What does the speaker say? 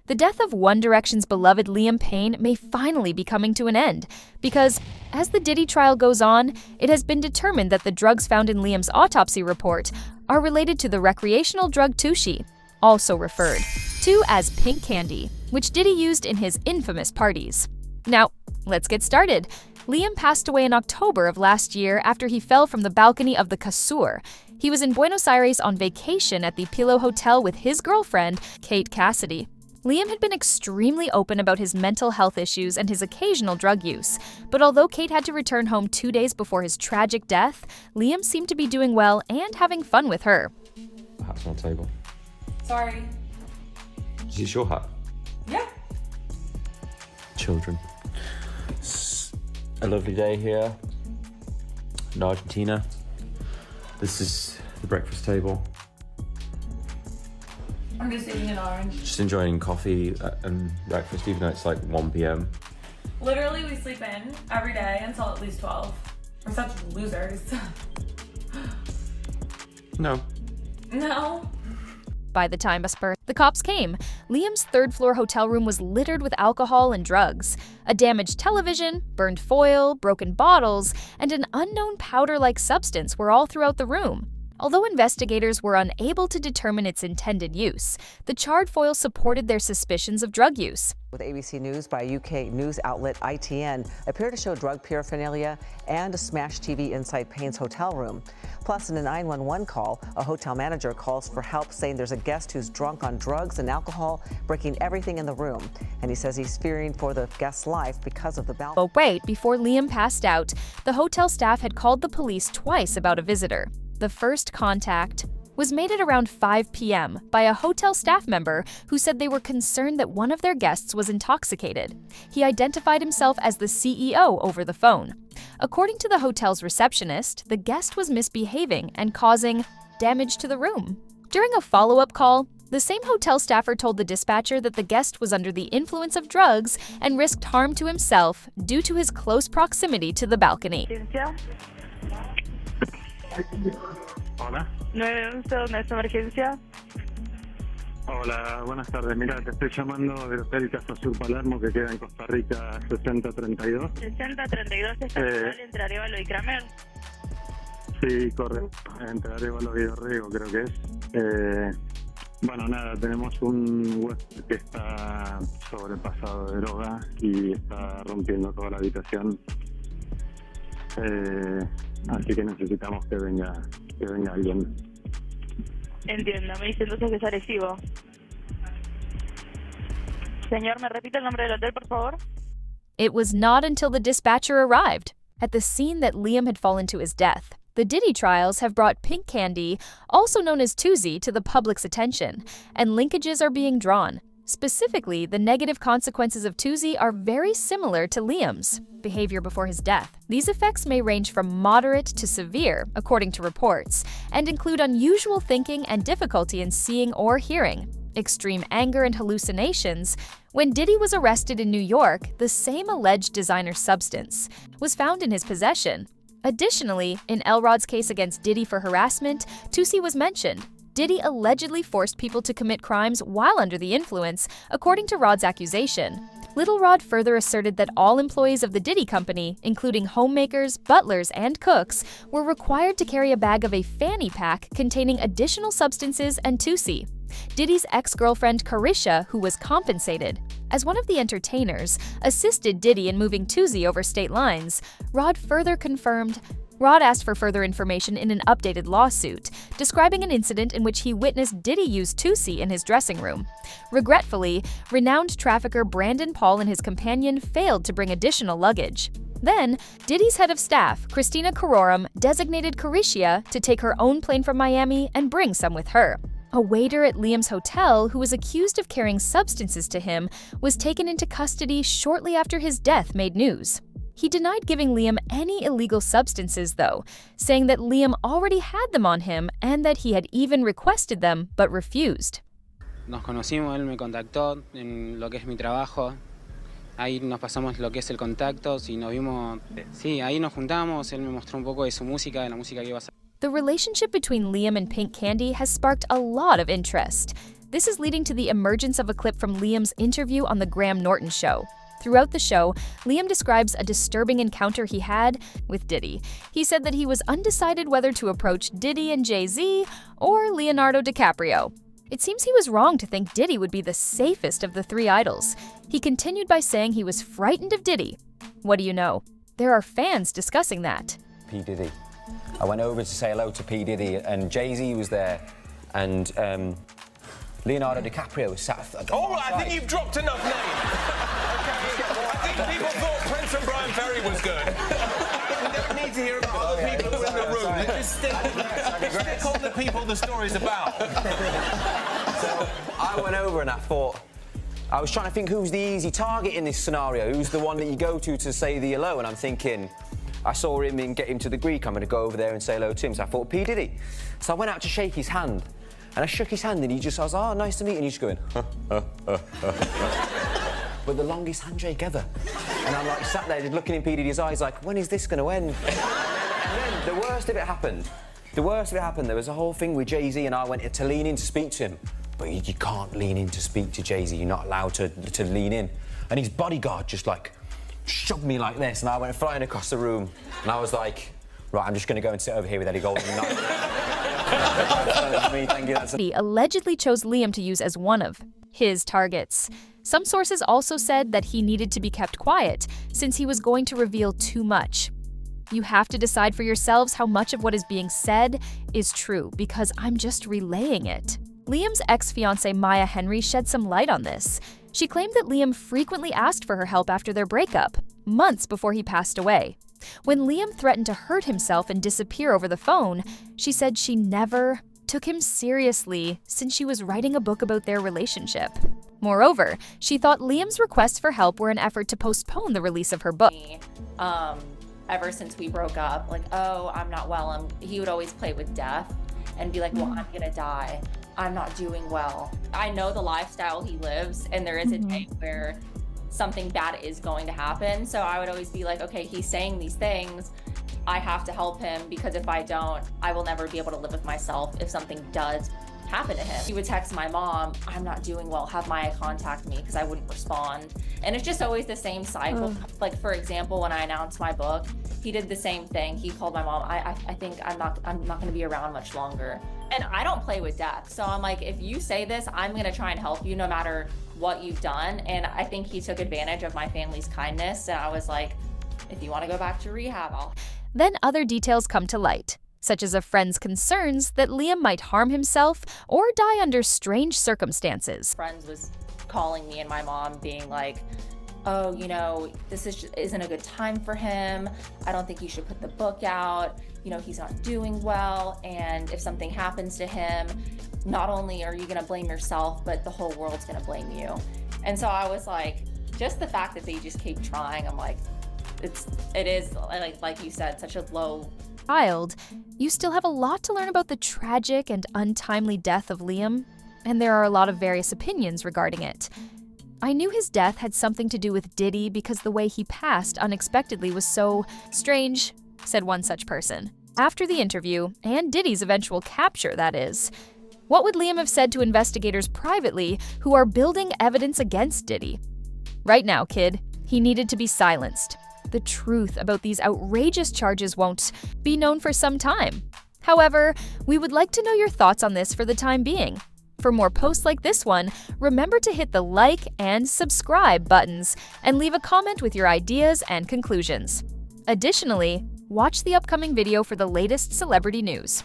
The death of One Direction's beloved Liam Payne may finally be coming to an end, because as the Diddy trial goes on, it has been determined that the drugs found in Liam's autopsy report are related to the recreational drug Tusi, also referred to as pink candy, which Diddy used in his infamous parties. Now, let's get started. Liam passed away in October of last year after he fell from the balcony of the Casur. He was in Buenos Aires on vacation at the Pillow Hotel with his girlfriend, Kate Cassidy. Liam had been extremely open about his mental health issues and his occasional drug use, but although Kate had to return home 2 days before his tragic death, Liam seemed to be doing well and having fun with her. Hat's on the table. Sorry. Is this your hat? Yeah. Children. It's a lovely day here in Argentina. This is the breakfast table. I'm just eating an orange. Just enjoying coffee and breakfast, even though it's like 1 p.m. Literally, we sleep in every day until at least 12. We're such losers. No. No. By the time the cops came, Liam's third-floor hotel room was littered with alcohol and drugs. A damaged television, burned foil, broken bottles, and an unknown powder-like substance were all throughout the room. Although investigators were unable to determine its intended use, the charred foil supported their suspicions of drug use. With ABC News by UK news outlet ITN appear to show drug paraphernalia and a smashed TV inside Payne's hotel room. Plus, in a 911 call, a hotel manager calls for help, saying there's a guest who's drunk on drugs and alcohol, breaking everything in the room. And he says he's fearing for the guest's life because of the balcony. But wait, before Liam passed out, the hotel staff had called the police twice about a visitor. The first contact was made at around 5 p.m. by a hotel staff member who said they were concerned that one of their guests was intoxicated. He identified himself as the CEO over the phone. According to the hotel's receptionist, the guest was misbehaving and causing damage to the room. During a follow-up call, the same hotel staffer told the dispatcher that the guest was under the influence of drugs and risked harm to himself due to his close proximity to the balcony. Hola. 911, ¿dónde es emergencia? Hola, buenas tardes. Mira, te estoy llamando del Hotel Casa Sur Palermo, que queda en Costa Rica 6032. 6032 está entre Arevalo y Kramer. Sí, correcto. Entre Arevalo y Dorrego, creo que es. Bueno, nada, tenemos un huésped que está sobrepasado de droga y está rompiendo toda la habitación. Así que necesitamos que venga alguien. Entiendo, me dice entonces que es agresivo. Señor, ¿me repite el nombre del hotel, por favor? It was not until the dispatcher arrived at the scene that Liam had fallen to his death. The Diddy trials have brought pink candy, also known as Tusi, to the public's attention, and linkages are being drawn. Specifically, the negative consequences of Tusi are very similar to Liam's behavior before his death. These effects may range from moderate to severe, according to reports, and include unusual thinking and difficulty in seeing or hearing, extreme anger and hallucinations. When Diddy was arrested in New York, the same alleged designer substance was found in his possession. Additionally, in Elrod's case against Diddy for harassment, Tusi was mentioned. Diddy allegedly forced people to commit crimes while under the influence, according to Rod's accusation. Little Rod further asserted that all employees of the Diddy company, including homemakers, butlers, and cooks, were required to carry a bag of a fanny pack containing additional substances and Tusi. Diddy's ex-girlfriend Carisha, who was compensated as one of the entertainers, assisted Diddy in moving Tusi over state lines. Rod asked for further information in an updated lawsuit, describing an incident in which he witnessed Diddy use Tusi in his dressing room. Regretfully, renowned trafficker Brandon Paul and his companion failed to bring additional luggage. Then, Diddy's head of staff, Christina Carorum, designated Carisha to take her own plane from Miami and bring some with her. A waiter at Liam's hotel, who was accused of carrying substances to him, was taken into custody shortly after his death made news. He denied giving Liam any illegal substances, though, saying that Liam already had them on him and that he had even requested them but refused. Nos conocimos, él me contactó en lo que es mi trabajo. Ahí nos pasamos lo que es el contacto, y nos vimos, sí, ahí nos juntamos, él me mostró un poco de su música, de la música que iba a hacer. The relationship between Liam and Pink Candy has sparked a lot of interest. This is leading to the emergence of a clip from Liam's interview on The Graham Norton Show. Throughout the show, Liam describes a disturbing encounter he had with Diddy. He said that he was undecided whether to approach Diddy and Jay-Z or Leonardo DiCaprio. It seems he was wrong to think Diddy would be the safest of the three idols. He continued by saying he was frightened of Diddy. What do you know? There are fans discussing that. P. Diddy. I went over to say hello to P. Diddy, and Jay-Z was there, and Leonardo DiCaprio was sat. All right, I think you've dropped enough names. I think people thought Prince and Brian Ferry was good. We don't need to hear about other people who are in the room. Just stick on the people the story's about. So I went over and I thought, I was trying to think who's the easy target in this scenario, who's the one that you go to say the hello, and I'm thinking, I saw him and get him to the Greek, I'm going to go over there and say hello to him. So I thought, P. Diddy. So I went out to shake his hand, and I shook his hand, and I was, oh, nice to meet you, and he's just going, but the longest handshake ever. And I'm like sat there just looking in P. Diddy's eyes like, when is this going to end? And then the worst of it happened. There was a whole thing with Jay-Z, and I went to lean in to speak to him. But you can't lean in to speak to Jay-Z. You're not allowed to lean in. And his bodyguard just like shoved me like this, and I went flying across the room. And I was like, right, I'm just going to go and sit over here with Eddie Golden. Thank you. He allegedly chose Liam to use as one of his targets. Some sources also said that he needed to be kept quiet since he was going to reveal too much. You have to decide for yourselves how much of what is being said is true, because I'm just relaying it. Liam's ex-fiancée Maya Henry shed some light on this. She claimed that Liam frequently asked for her help after their breakup, months before he passed away. When Liam threatened to hurt himself and disappear over the phone, she said she never took him seriously since she was writing a book about their relationship. Moreover, she thought Liam's requests for help were an effort to postpone the release of her book. Ever since we broke up, like, oh, I'm not well. He would always play with death and be like, well, I'm gonna die. I'm not doing well. I know the lifestyle he lives, and there is a day where something bad is going to happen. So I would always be like, okay, he's saying these things. I have to help him, because if I don't, I will never be able to live with myself if something does happen to him. He would text my mom, I'm not doing well, have Maya contact me, because I wouldn't respond. And it's just always the same cycle. Like, for example, when I announced my book, he did the same thing. He called my mom, I think I'm not gonna be around much longer. And I don't play with death. So I'm like, if you say this, I'm gonna try and help you no matter what you've done. And I think he took advantage of my family's kindness. And I was like, if you wanna go back to rehab, I'll. Then other details come to light, such as a friend's concerns that Liam might harm himself or die under strange circumstances. Friends was calling me and my mom being like, oh, you know, this isn't a good time for him. I don't think you should put the book out. You know, he's not doing well. And if something happens to him, not only are you gonna blame yourself, but the whole world's gonna blame you. And so I was like, just the fact that they just keep trying, I'm like, it is, like you said, such a low child. You still have a lot to learn about the tragic and untimely death of Liam, and there are a lot of various opinions regarding it. I knew his death had something to do with Diddy because the way he passed unexpectedly was so strange, said one such person. After the interview, and Diddy's eventual capture, that is, what would Liam have said to investigators privately who are building evidence against Diddy? Right now, kid, he needed to be silenced. The truth about these outrageous charges won't be known for some time. However, we would like to know your thoughts on this for the time being. For more posts like this one, remember to hit the like and subscribe buttons and leave a comment with your ideas and conclusions. Additionally, watch the upcoming video for the latest celebrity news.